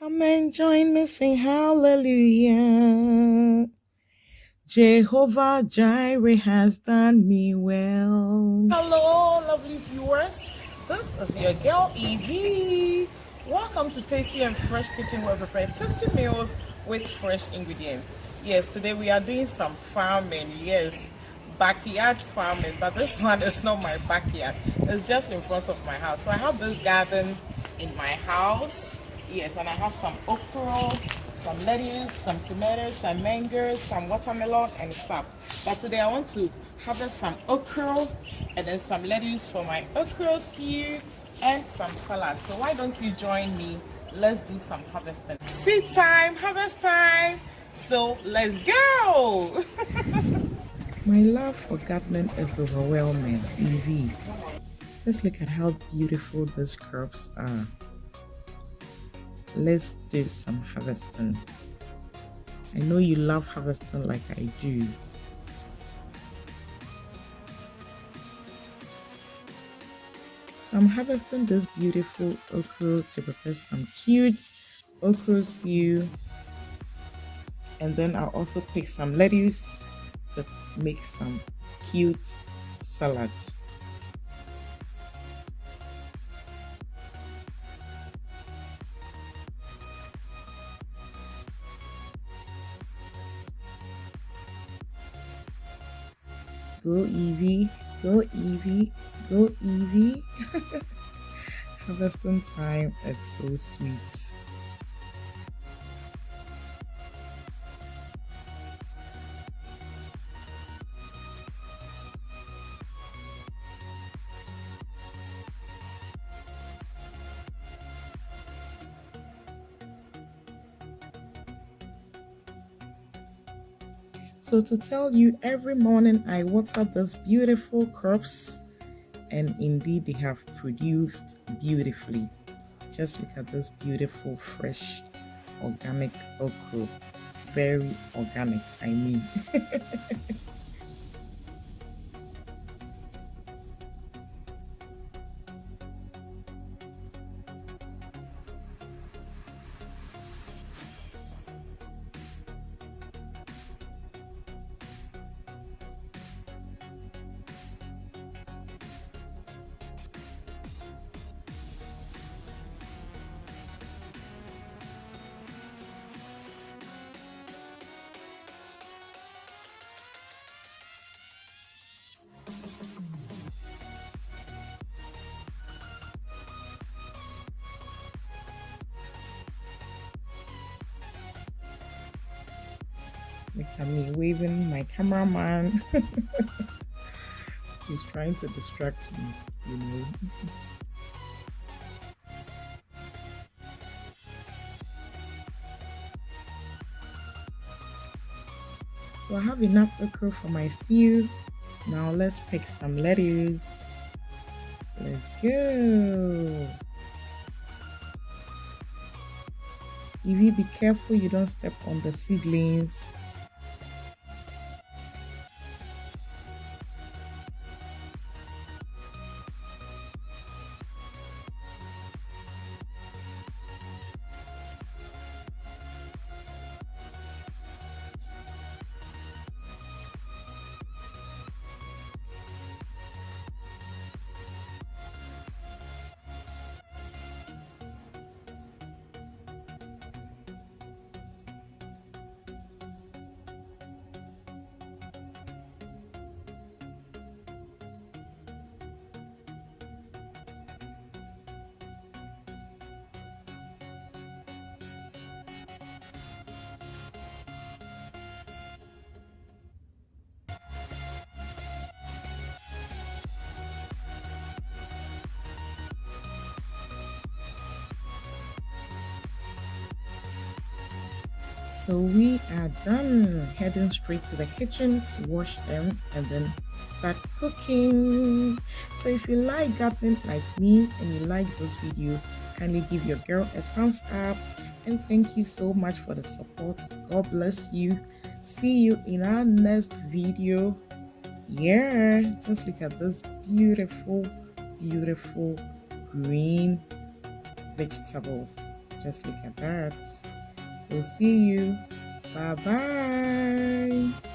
Amen. Join me, sing hallelujah. Jehovah Jireh has done me well. Hello, lovely viewers. This is your girl Eveee. Welcome to Tasty and Fresh Kitchen, where we prepare tasty meals with fresh ingredients. Yes, today we are doing some farming. Yes, backyard farming, but this one is not my backyard. It's just in front of my house. So I have this garden in my house. Yes, and I have some okra, some lettuce, some tomatoes, some mangoes, some watermelon, and stuff. But today I want to harvest some okra and then some lettuce for my okra stew and some salad. So why don't you join me? Let's do some harvesting. Seed time, harvest time. So let's go. My love for gardening is overwhelming. Eveee. Just look at how beautiful these crops are. Let's do some harvesting. I know you love harvesting like I do. So I'm harvesting this beautiful okra to prepare some cute okra stew. And then I'll also pick some lettuce to make some cute salad. Go Eveee, go Eveee, go Eveee. Harvesting time, it's so sweet. So to tell you, every morning I water these beautiful crops, and indeed they have produced beautifully. Just look at this beautiful, fresh, organic okra. Very organic, I mean. Look at me waving my cameraman. He's trying to distract me, you know. So I have enough okra for my stew. Now let's pick some lettuce. Let's go. Eveee, be careful you don't step on the seedlings. So we are done. Heading straight to the kitchen to wash them and then start cooking. So if you like gardening like me and you like this video, kindly give your girl a thumbs up, and thank you so much for the support. God bless you. See you in our next video. Yeah, just look at this beautiful green vegetables. Just look at that. So see you. Bye bye.